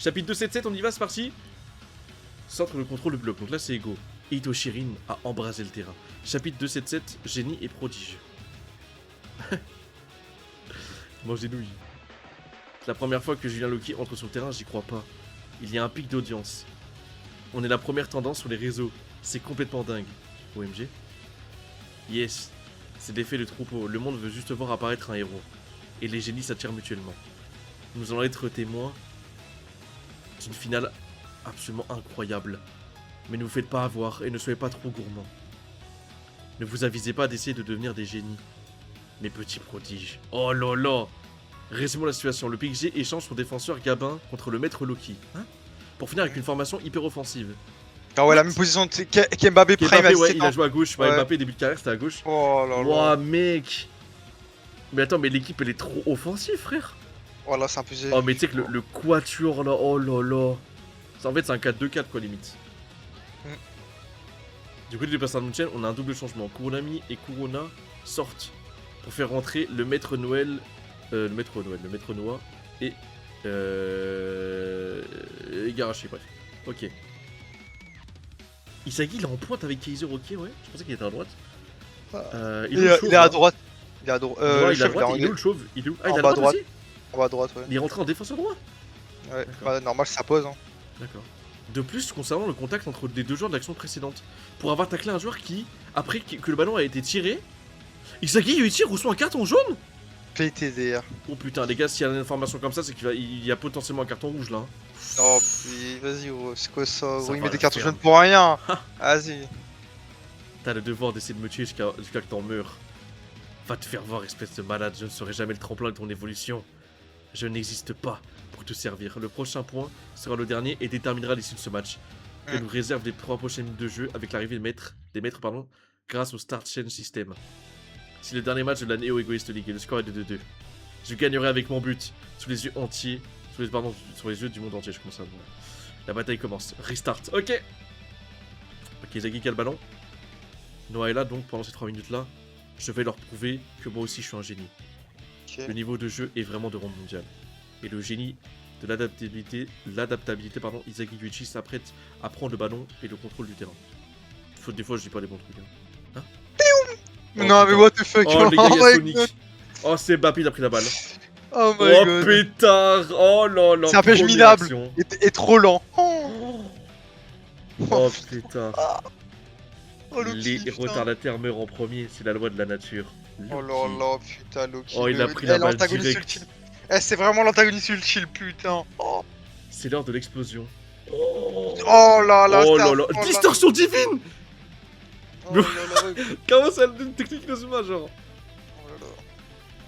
Chapitre 277, on y va, c'est parti. Centre le contrôle du bloc, donc là c'est Ego. Ito Shirin a embrasé le terrain. Chapitre 277, génie et prodige. Mange des nouilles. La première fois que Julien Loki entre sur le terrain, j'y crois pas. Il y a un pic d'audience. On est la première tendance sur les réseaux. C'est complètement dingue. OMG. Yes. C'est l'effet de troupeau. Le monde veut juste voir apparaître un héros. Et les génies s'attirent mutuellement. Nous allons être témoins d'une finale absolument incroyable. Mais ne vous faites pas avoir et ne soyez pas trop gourmands. Ne vous avisez pas d'essayer de devenir des génies. Mes petits prodiges. Oh là là. Résumons la situation. Le PXG échange son défenseur Gabin contre le maître Loki. Hein, pour finir avec une formation hyper offensive. Ah ouais, la même position qu'Mbappé Prime à Mbappé, ouais, 17 il ans. a joué à gauche. Ouais. Ouais. Mbappé, début de carrière, c'était à gauche. Oh là là. Ouah, mec. Mais attends, mais l'équipe, elle est trop offensive, frère. Oh là, c'est un peu... Oh, mais tu sais que le quatuor, là, oh là là. Ça, en fait, c'est un 4-2-4, quoi, limite. Du côté du Passage Munchen, on a un double changement. Kuronami et Kurona sortent pour faire rentrer le maître Noël... le maître Noah et... Igarashi, bref. Ok. Isagi, il est en pointe avec Kaiser, ok, ouais. Je pensais qu'il était à droite. Il est à droite. Il est à droite. Ouais, il est à le chef, droite, il est où le chauve? Il est où? Ah, il est en à bas à droite droite. aussi. En bas à droite, ouais. Il est rentré en défenseur droit. Ouais, D'accord. bah, normal, ça pose. Hein. D'accord. De plus, concernant le contact entre les deux joueurs de l'action précédente, pour avoir taclé un joueur qui, après que le ballon a été tiré, Isagi Yuichi reçoit un carton jaune. PTDR. Oh putain, les gars, s'il y a une information comme ça, c'est qu'il y a potentiellement un carton rouge là. Oh, puis vas-y, gros, c'est quoi ça? Ça Gros, il va met des la cartons faire. jaunes pour rien. Vas-y. T'as le devoir d'essayer de me tuer jusqu'à que t'en meurs. Va te faire voir, espèce de malade, je ne serai jamais le tremplin de ton évolution. Je n'existe pas pour te servir. Le prochain point sera le dernier et déterminera l'issue de ce match. Et nous réserve les 3 prochaines minutes de jeu avec l'arrivée des maîtres grâce au Start Change System. C'est le dernier match de la Neo Egoist League et le score est de 2-2. Je gagnerai avec mon but, sous les yeux entiers, sur les yeux du monde entier, je commence à voir. La bataille commence. Restart, ok. Ok, Zagi qui a le ballon. Noah est là, donc pendant ces 3 minutes là, je vais leur prouver que moi aussi je suis un génie. Ok. Le niveau de jeu est vraiment de rang mondial. Et le génie de l'adaptabilité, Isagi Yuichi s'apprête à prendre le ballon et le contrôle du terrain. Des fois je dis pas les bons trucs. Hein. Oh, Non, mais putain. what the fuck? Oh les gars, il y a my Sonic. God. Oh c'est Mbappé, il a pris la balle. Oh my Oh god. pétard. Oh là là. C'est un piège première minable. action. Et trop lent. Oh, Oh pétard. oh Loki, Les putain. retardataires meurent en premier, c'est la loi de la nature. Oh là Loki. là, putain, Loki. Oh, il a pris la balle l'antagoniste direct. ultime. Eh, c'est vraiment l'antagoniste ultime, putain. Oh, C'est l'heure de l'explosion. oh là là, Oh c'était là là. oh là. Distorsion divine. Oh là là, ouais. Comment ça, une technique de Zuma, genre? Oh là là.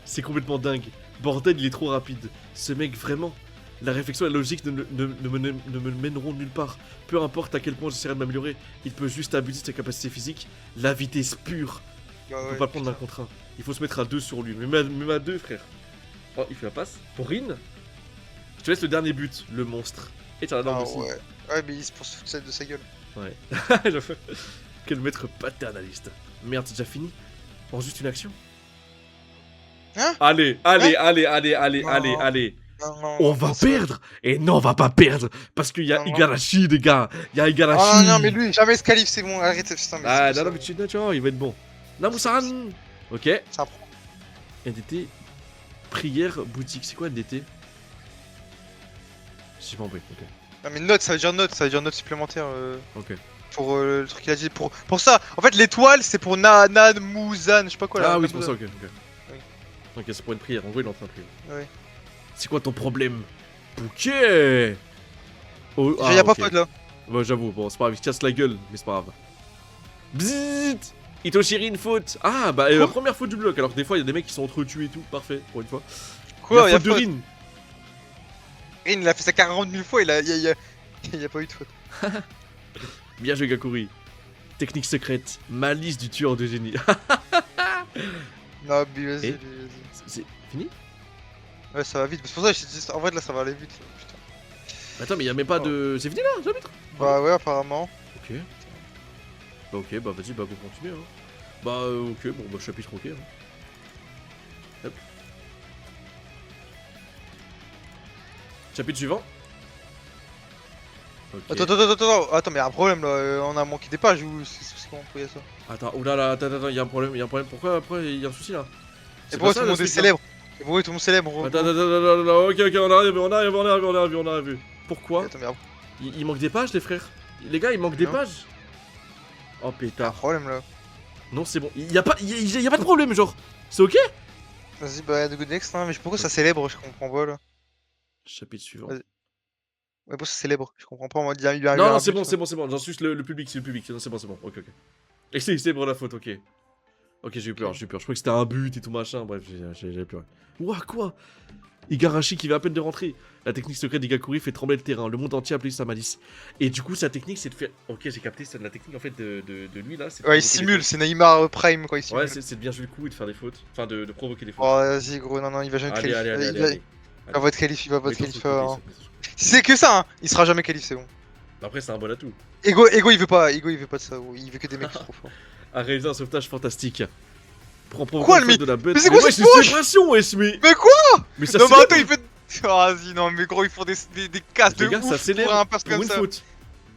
C'est complètement dingue. Bordel, il est trop rapide. Ce mec, vraiment. La réflexion et la logique ne me mèneront nulle part. Peu importe à quel point j'essaierai de m'améliorer, il peut juste abuser de sa capacité physique. La vitesse pure. Bah On ouais, peut pas le prendre d'un putain. contre un. Il faut se mettre à 2 sur lui. Même à 2, frère. Oh, il fait la passe. Pour Rin. Je te laisse le dernier but, le monstre. Et t'as la norme Ah aussi. ouais. Ouais, mais il se pense toute de sa gueule. Ouais. Quel maître paternaliste. Merde, c'est déjà fini? En juste une action? Hein? Allez. Non. Non, non, On non, va non, c'est pas- perdre! Et non, on va pas perdre! Parce qu'il y a Non, non. Igarashi, les gars! Il y a Igarashi! Ah non, non, mais lui, jamais Scalif, c'est bon, arrêtez, putain. Mais Ah, c'est non, bon, non, mais tu vois, il va être bon. Namusan! Ok. ça prend. NDT. Prière, boutique. C'est quoi NDT? J'ai pas compris, ok. Non, mais note, ça veut dire note supplémentaire. Ok. Pour le truc qu'il a dit. Pour ça, en fait, l'étoile, c'est pour Nan, Muzan, je sais pas quoi là. Ah oui, c'est pour ça, ok. Oui. Ok, c'est pour une prière. En gros, il est en train de prier. Ouais. C'est quoi ton problème? Bouquet! Oh, Y'a pas ok. faute là. Bah, j'avoue, bon, c'est pas grave, il se casse la gueule, mais c'est pas grave. Bzzzt! Itoshiri, une faute! Ah, bah, la Quoi première faute du bloc, alors que des fois, il y a des mecs qui sont entretués et tout, parfait, pour une fois. Quoi, la y'a faute de faute. Rin! Rin, il a fait ça 40 000 fois, il y a pas eu de faute. Bien joué, Gakuri. Technique secrète, malice du tueur de génie. Non, mais vas-y, Et vas-y. C'est fini? Ouais, ça va vite. C'est pour ça que je t'ai dit, en vrai, là, ça va aller vite. Là, putain. Attends, mais y a même pas de. C'est fini là, j'arbitre? Bah, ouais, apparemment. Ok. Bah, ok, bah, vas-y, bah, go continuer. Hein. Bah, ok, bon, bah, chapitre, ok. Hein. Hop. Chapitre suivant. Ok. Attends, mais y a un problème là, on a manqué des pages ou c'est comment pourquoi y a ça? Attends, oulala, attends, y'a un problème, Pourquoi il y a un souci là? Et C'est pourquoi pas tout ça le le monde est truc là? célèbre? Et pourquoi tout le monde est célèbre gros, Attends, gros. ok, on arrive. Pourquoi? Attends, mais y a Il manque des pages, les frères? Les gars, il manque des Non. pages? Oh un pétard. problème là. Non, c'est bon. Y a pas de problème, genre. C'est ok? Vas-y, bah, the good next, hein, mais pourquoi ça célèbre? Je comprends pas là. Chapitre suivant. Vas-y. Ouais, pourquoi ça célèbre? Je comprends pas, moi, il y a eu Non, un c'est but. bon. J'en suis le public, c'est le public. Non, c'est bon. Ok. Et c'est pour la faute, ok. Ok, j'ai eu peur. Je croyais que c'était un but et tout machin. Bref, j'ai pleuré. Ouah, quoi? Igarashi qui vient à peine de rentrer. La technique secrète d'Igakuri fait trembler le terrain. Le monde entier applaudit sa malice. Et du coup, sa technique, c'est de faire. Ok, j'ai capté. C'est la technique en fait de lui là. C'est de Ouais, il provoquer des simule, fautes. c'est Neymar Prime quoi, il simule. Ouais, c'est de bien jouer le coup et de faire des fautes. Enfin, de provoquer des fautes. Oh, vas-y, gros, non, il va jamais te Allez, qualifier. allez. Il va pas te qualifier, il va pas te Mettons sur qualifier. le côté, Hein. ça, mettons sur le côté. Si c'est que ça, hein, il sera jamais qualifié, c'est bon. Après, c'est un bon atout. Ego, il veut pas de ça, gros. Il veut que des mecs trop forts. A réalisé un sauvetage fantastique. Pour en Quoi, provoquer le une faute mi- de la bête. Mais c'est quoi ouais, cette c'est une poche célébration, wesh, mais. Mais quoi? Mais ça Non, mais attends, célèbre. il fait. Oh, vas-y, non, mais gros, ils font des casses de Les gars, ça ouf célèbre pour un perso pour comme une ça. faute.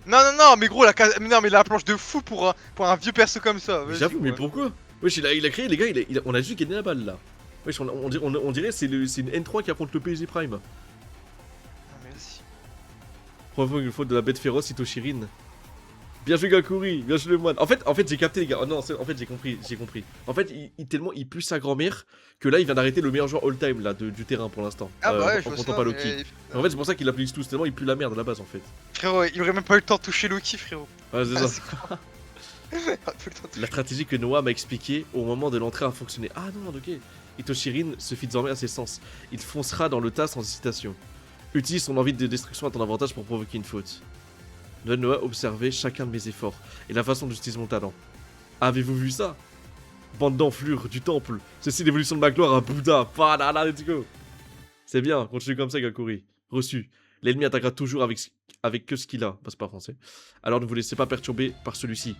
Non, mais gros, non, mais la planche de fou pour un vieux perso comme ça. Mais Vas-y, j'avoue, mais gros. pourquoi? Wesh, il a créé, les gars, on a juste gagné la balle là. Wesh, on dirait c'est une N3 qui affronte le PSG Prime. Non, mais vas-y. Provoque une faute de la bête féroce Itoshirin. Bien joué Gakuri, bien joué le moine. En fait j'ai capté les gars. Oh non, en fait j'ai compris. En fait, tellement il pue sa grand-mère que là il vient d'arrêter le meilleur joueur all-time là du terrain pour l'instant. Ah bah ouais, je en vois comptant ça. pas Loki. Mais... En fait, c'est pour ça qu'il l'applaudit tous tellement il pue la merde à la base en fait. Frérot, il aurait même pas eu le temps de toucher Loki, frérot. Ouais, c'est Ah, ça. c'est quoi Il aurait pas eu le temps de toucher. La stratégie que Noah m'a expliquée au moment de l'entrée a fonctionné. Ah non, ok. Itoshirin se fit désormais à ses sens. Il foncera dans le tas sans hésitation. Utilise son envie de destruction à ton avantage pour provoquer une faute. Noah observait chacun de mes efforts et la façon d'utiliser mon talent. Avez-vous vu ça? Bande d'enflures du temple. Ceci l'évolution de ma gloire à Bouddha. Là, let's go. C'est bien, continue comme ça, Gakuri. Reçu. L'ennemi attaquera toujours avec que ce qu'il a. Bah, c'est pas français. Alors ne vous laissez pas perturber par celui-ci.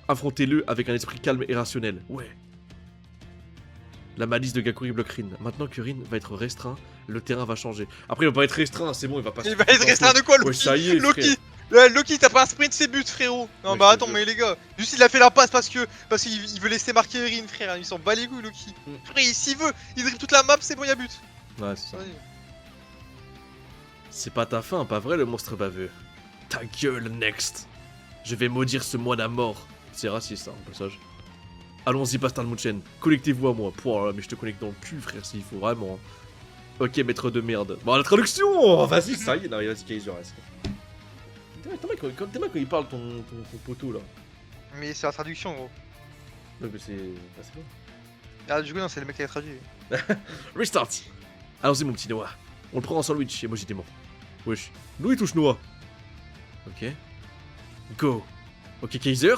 Affrontez-le avec un esprit calme et rationnel. Ouais. La malice de Gakuri bloque Rin. Maintenant que Rin va être restreint, le terrain va changer. Après, il va pas être restreint, c'est bon, il va pas. Il va être restreint de quoi, Loki? Ouais, ça y est, Loki frère. Ouais, Loki, t'as pas un sprint, c'est but, frérot. Non, Ouais, bah je te attends, jure. mais les gars, juste il a fait la passe parce qu'il veut laisser marquer Rin, frère. Il s'en bat les couilles, Loki. Frère, s'il veut, il dribble toute la map, c'est bon, y'a but. Ouais, c'est ça. Vas-y. C'est pas ta fin, pas vrai, le monstre baveux. Ta gueule, next. Je vais maudire ce moine à mort. C'est raciste, hein, au passage. Allons-y, Pastan Mouchen. Connectez-vous à moi. Pouah, mais je te connecte dans le cul, frère, s'il faut vraiment. Ok, maître de merde. Bon, la traduction, vas-y, ça y est. Non, vas-y, Kaiser, reste. T'es mal quand il parle, ton poteau, là. Mais c'est la traduction, gros. Ouais, mais c'est... Ah, c'est bon. Ah, du coup, non, c'est le mec qui a traduit. Restart. Allons-y, mon petit Noah. On le prend en sandwich, et moi j'étais mort. Wesh. Nous, il touche Noah. Ok. Go. Ok, Kaiser.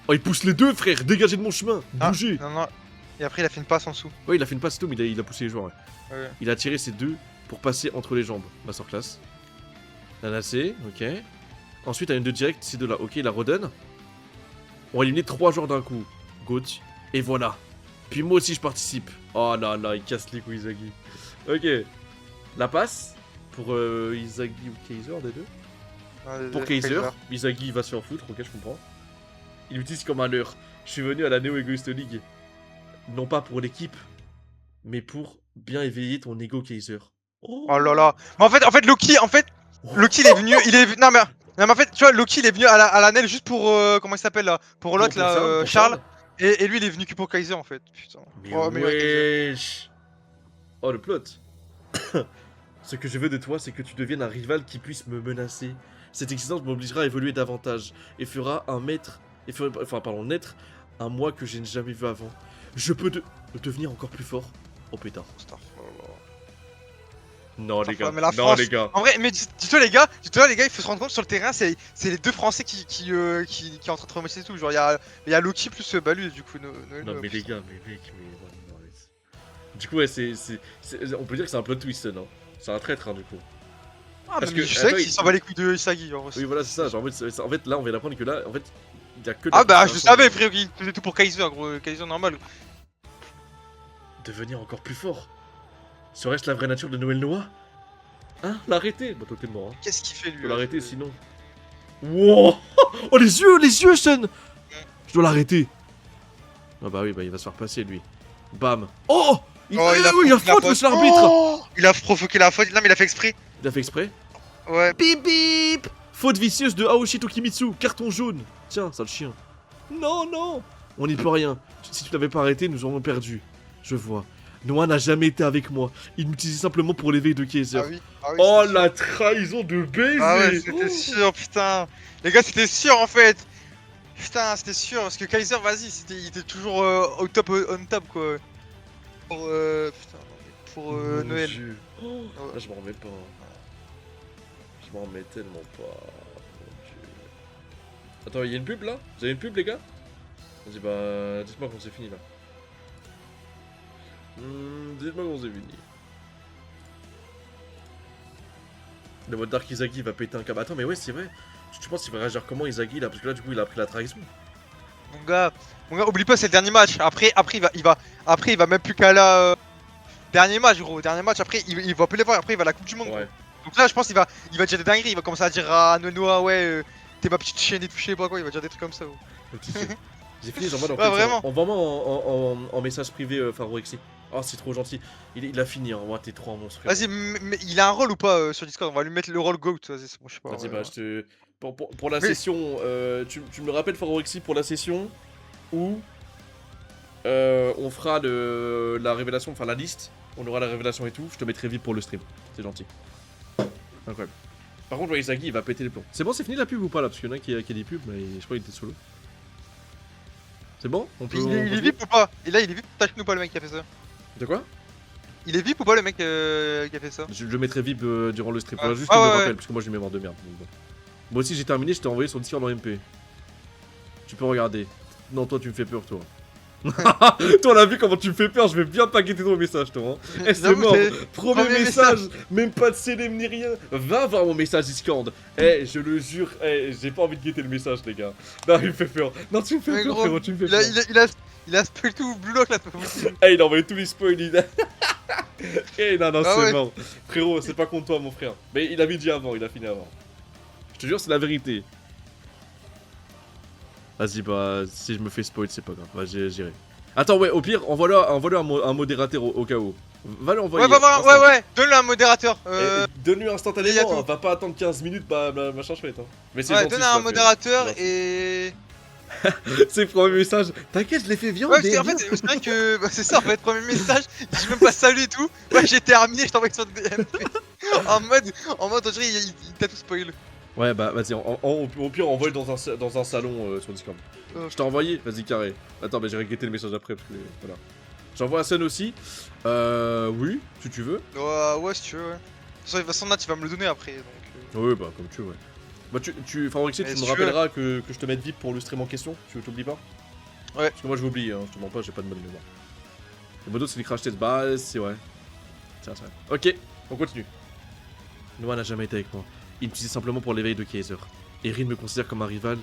Oh, il pousse les deux, frère. Dégagez de mon chemin. Ah, Bougez. non. Et après, il a fait une passe en dessous. Ouais, il a fait une passe et tout, mais il a poussé les joueurs. Ouais. Ouais. Il a tiré ses deux pour passer entre les jambes. Masterclass. Nanassé, ok. Ensuite, à une 2 direct, ces deux-là. Ok, il la redonne. On va éliminer 3 joueurs d'un coup. Goat. Et voilà. Puis moi aussi, je participe. Oh là là, il casse les couilles, Izagi. Ok. La passe pour Izagi ou Kaiser, des deux. Ouais, Pour Kaiser. Izagi va se faire foutre, ok, je comprends. Il l'utilise comme un leurre. Je suis venu à la Neo Egoist League. Non pas pour l'équipe, mais pour bien éveiller ton ego, Kaiser. Oh là là. Mais en fait, Loki, il est venu. Non, mais en fait, tu vois, Loki, il est venu à la Nel juste pour. Comment il s'appelle là? Pour l'autre là, Pour Charles. Et lui, il est venu que pour Kaiser en fait. Putain. Mais Oh, mais ouais, Kaiser. wesh. Oh, le plot. Ce que je veux de toi, c'est que tu deviennes un rival qui puisse me menacer. Cette existence m'obligera à évoluer davantage et fera naître un moi que je n'ai jamais vu avant. Je peux devenir encore plus fort. Oh pétard. Non les gars, Mais la non France- les gars. En vrai, mais dis-toi les gars, il faut se rendre compte sur le terrain, c'est les deux Français qui sont en train de traumatiser tout. Genre, il y a Loki plus Balus du coup. Non mais les gars, mais mec, mais non, arrête. Du coup ouais, on peut dire que c'est un plot twist, non? C'est un traître, hein, du coup. Ah, Parce mais que- je sais attends, qu'il s'en bat les couilles de Isagi. En vrai. Oui voilà, c'est ça. Genre, en fait, là, on vient d'apprendre que là, en fait, il y a que. Ah bah, je l'inspiration savais, de- frérot, qu'il faisait tout pour Kaiser, gros. Kaiser normal. Devenir encore plus fort. Serait-ce la vraie nature de Noël Noah? Hein? L'arrêter? Bah toi t'es mort, hein. Qu'est-ce qu'il fait lui Faut là, l'arrêter je- sinon. Wow. Oh, les yeux, Sean. Je dois l'arrêter. Ah bah oui, bah il va se faire passer, lui. Bam. Oh, il a faute, monsieur l'arbitre. Oh, il a provoqué la faute. Non, mais il a fait exprès. Il a fait exprès. Ouais. Bip bip. Faute vicieuse de Aoshi Tokimitsu. Carton jaune. Tiens, sale chien. Non, non. On n'y peut rien. Si tu l'avais pas arrêté, nous aurions perdu. Je vois. Noah n'a jamais été avec moi. Il m'utilisait simplement pour l'éveil de Kaiser. Ah oui. Oh, c'était la sûr. trahison de baiser. Ah ouais, c'était sûr, putain. Les gars, c'était sûr en fait. Putain, c'était sûr. Parce que Kaiser, vas-y, il était toujours au top, on top quoi. Pour, putain, non, mais pour Mon Noël. Dieu. Oh, Ouais. là, je m'en remets pas. Je m'en remets tellement pas. Mon Dieu. Attends, il y a une pub là? Vous avez une pub, les gars? Vas-y, bah, dites-moi quand c'est fini là. Dites-moi quand c'est fini. Le mode Dark Izagi va péter un câble. Attends, mais ouais, c'est vrai. Tu penses qu'il va réagir comment Izagi là? Parce que là, du coup, il a pris la trahison. Mon gars, oublie pas, c'est le dernier match. Après, il va même plus qu'à la dernier match, gros. Dernier match. Après, il va plus les voir. Après, il va à la Coupe du Monde. Ouais. Gros. Donc là, je pense qu'il va dire des dingueries. Il va commencer à dire à Nonoa, ouais, t'es ma petite chienne et tout, je sais pas quoi. Il va dire des trucs comme ça. Gros. J'ai fini, j'envoie dans Ouais, vraiment. Envoie-moi en message privé Farorexi. Oh, c'est trop gentil. Il a fini, hein. Ouais, t'es trop un monstre. Vas-y, mais il a un rôle ou pas sur Discord? On va lui mettre le rôle GOAT. Vas-y, c'est bon, je sais pas. Vas-y, Ouais, bah, ouais. je te. Pour la Mais- session, tu me rappelles Farorexi pour la session où on fera la révélation, enfin la liste. On aura la révélation et tout. Je te mettrai vite pour le stream. C'est gentil. Incroyable. Par contre, ouais, Izagi, il va péter les plombs. C'est bon, c'est fini la pub ou pas là? Parce qu'il y en a qui a des pubs, mais je crois qu'il était solo. C'est bon? On peut. Il est VIP ou pas? Et là, il est VIP. Tâche-nous pas le mec qui a fait ça. De quoi? Il est VIP ou pas le mec qui a fait ça? Je le mettrai VIP durant le stream. Ouais. Faudra juste Ah qu'il me ouais, rappelle, ouais. parce que moi j'ai mémoire de merde. Donc bon. Moi aussi j'ai terminé, je t'ai envoyé sur Discord en MP. Tu peux regarder. Non, toi tu me fais peur, toi. Toi, on a vu comment tu me fais peur, je vais bien t'inquiéter ton message, toi. Hein. Eh, c'est J'avoue, mort. c'est- Premier premier message, même pas de célèbre ni rien. Va voir mon message Discord. Eh, je le jure, j'ai pas envie de guetter le message, les gars. Non, il me fait peur. Non, tu me fais Mais peur, gros, frérot, tu me fais Il a, peur. il a spoil tout Blue Lock là, c'est pas possible. Eh, il a envoyé tous les spoils. Eh, non, Ah c'est ouais. mort. Frérot, c'est pas contre toi, mon frère. Mais il avait dit avant, il a fini avant. Je te jure, c'est la vérité. Vas-y, bah, si je me fais spoil, c'est pas grave. Bah, j'irai. Attends, ouais, au pire, envoie-le un modérateur au cas où. Va lui envoyer. Ouais, bah, instant. ouais, donne-le un modérateur. Donne-lui il y a instantanément, tout. hein, va pas attendre 15 minutes, bah, machin chouette. Hein. Mais c'est Ouais, gentil, donne ce un qu'il a modérateur fait. et. C'est le premier message. T'inquiète, je l'ai fait bien. Ouais, parce qu'en fait, c'est vrai que. Bah, c'est ça, en fait, premier message, j'ai même pas salué et tout. Ouais, j'ai terminé, je t'envoie sur le DM. en mode, on dirait, il t'a tout spoil. Ouais, bah, vas-y, au pire, envoie-le dans un salon sur Discord. Je t'ai envoyé, vas-y, carré. Attends, bah, j'ai regretté le message après, parce que voilà. J'envoie à Sun aussi. Oui, si tu veux. Ouais, si tu veux, ouais. De toute façon, là, tu vas me le donner après, donc. Oui, bah, comme tu veux, ouais. Bah, Favorexé, Mais tu si me tu rappelleras que je te mette VIP pour le stream en question, tu t'oublies pas? Ouais. Parce que moi, je m'oublie, hein, je te mens pas, j'ai pas de bonne mémoire. Le modo, c'est des crash tests, bah, c'est ouais. C'est vrai. Ok, on continue. Noah n'a jamais été avec moi. Il me utilisait simplement pour l'éveil de Kaiser. Erin me considère comme un rival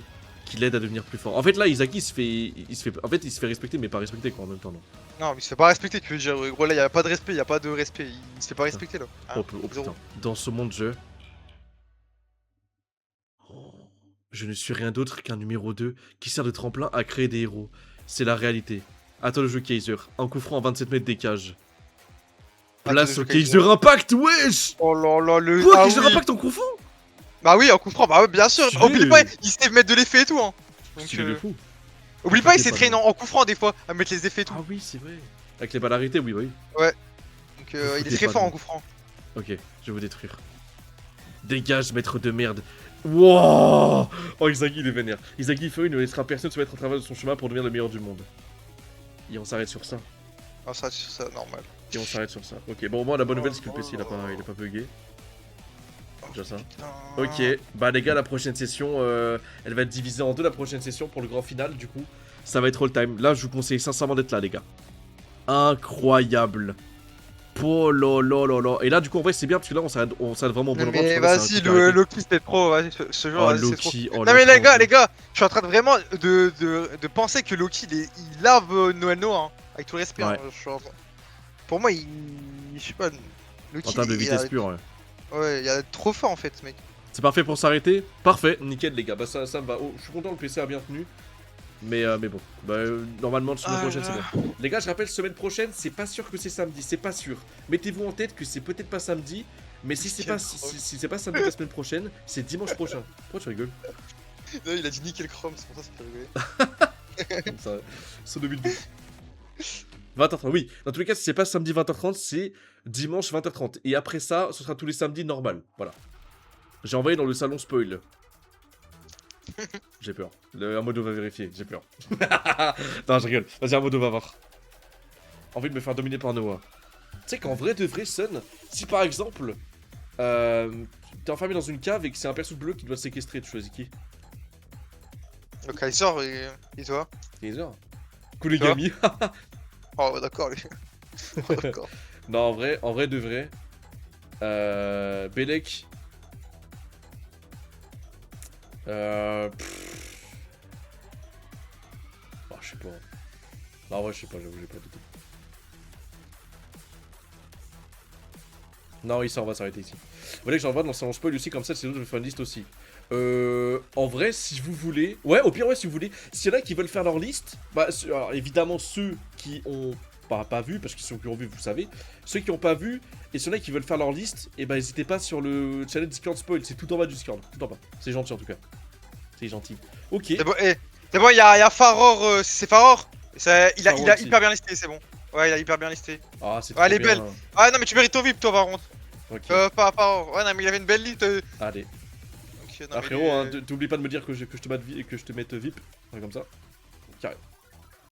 qui l'aide à devenir plus fort. En fait, là, Izaki il se fait respecter, mais pas respecter, quoi, en même temps, non. Non, mais il se fait pas respecter, tu veux dire. Gros, là, y'a pas de respect, Il se fait pas respecter, là. Oh, Hein, oh, zéro. putain. Dans ce monde, je ne suis rien d'autre qu'un numéro 2 qui sert de tremplin à créer des héros. C'est la réalité. Attends le jeu Kaiser. Un coup franc à 27 mètres des cages. Place Attends, au le jeu Kaiser Impact, wesh! Oh là là, le. Quoi, Ah Kaiser oui. Impact en coup franc? Bah oui, on comprend, bah ouais, bien sûr. Stylé. Oublie pas, il sait mettre de l'effet et tout, hein. Donc, Stylé de fou. oublie pas, il C'est sait pas traîner mal. en coup franc des fois, à mettre les effets et tout. Ah oui, c'est vrai. Avec les balarités, oui, bah oui. Donc il foutez est très pas fort de en coup franc. Ok, je vais vous détruire. Dégage, maître de merde. Wouah! Oh, Izagi, il est vénère. Izagi Feu, il ne laissera personne se mettre en travers de son chemin pour devenir le meilleur du monde. Et on s'arrête sur ça. Ah, ça, c'est ça, normal. Et on s'arrête sur ça. Ok, bon, au moins, la bonne nouvelle, c'est que le PC, il a pas bugué. Déjà ça. Putain. Ok, bah les gars, la prochaine session, elle va être divisée en deux, la prochaine session, pour le grand final, du coup. Ça va être all time. Là, je vous conseille sincèrement d'être là, les gars. Incroyable. Oh là là là là. Et là, du coup, en vrai, c'est bien, parce que là, on s'arrête vraiment au bon endroit. Mais parce que là, c'est un vas-y, coup d'arrêté. Loki c'était trop, vas-y, ce genre, Oh, vas-y, c'est trop. Loki, oh, Non mais Loki, les gars, je suis en train de vraiment de penser que Loki, il lave Noël Noah, hein, avec tout le respect. Ouais. Hein, pour moi, je sais pas, Loki, En termes de il vitesse a- pure, ouais. Ouais, il a trop fort en fait, ce mec. C'est parfait pour s'arrêter. Parfait, nickel les gars. Bah ça me va. Oh, je suis content, le PC a bien tenu. Mais bon. Bah normalement, la semaine prochaine, c'est bon. Les gars, je rappelle, semaine prochaine, c'est pas sûr que c'est samedi. C'est pas sûr. Mettez-vous en tête que c'est peut-être pas samedi. Mais si c'est pas, si c'est pas samedi la semaine prochaine, c'est dimanche prochain. Pourquoi tu rigoles? Non, il a dit nickel chrome, c'est pour ça que ça fait rigoler. Comme ça, c'est 2012. 20h30, oui. Dans tous les cas, si c'est pas samedi 20h30, c'est dimanche 20h30. Et après ça, ce sera tous les samedis normal. Voilà. J'ai envoyé dans le salon spoil. J'ai peur. Amodo va vérifier, j'ai peur. Non, je rigole. Vas-y, Amodo va voir. Envie de me faire dominer par Noah. Tu sais qu'en vrai de vrai, Sun, si par exemple, t'es enfermé dans une cave et que c'est un perso bleu qui doit te séquestrer, tu choisis qui? Le Kaiser et toi? Kaiser. Kunigami. Oh, ouais, d'accord, lui. Oh, d'accord. Non, en vrai de vrai. Belek. Oh, je sais pas. Non, ouais, je sais pas, j'avoue, j'ai pas douté. Non, on va s'arrêter ici. Vous voulez que j'envoie dans le salon spoil aussi, comme ça, c'est je vais faire une liste aussi. En vrai, si vous voulez... Ouais, au pire, ouais, si vous voulez. S'il y en a qui veulent faire leur liste, bah, alors, évidemment, ceux qui ont pas vu, parce qu'ils sont qui ont vu, vous savez. Ceux qui ont pas vu, et ceux-là qui veulent faire leur liste, et bah, n'hésitez pas sur le channel Discord Spoil, c'est tout en bas du Discord, tout en bas. C'est gentil en tout cas. C'est gentil. Ok. C'est bon, il y a Faror, c'est Faror. Il a Faror hyper bien listé, c'est bon. Ouais, il a hyper bien listé. Ah, c'est Ouais, elle est bien. belle. Ah non, mais tu mérites ton VIP, toi, par contre. Ok. Pas Faror. Ouais, non, mais il avait une belle liste. Allez. Donc, non, Ah mais frérot, hein, t'oublies pas de me dire que je te mette VIP. Ouais, comme ça. Carré.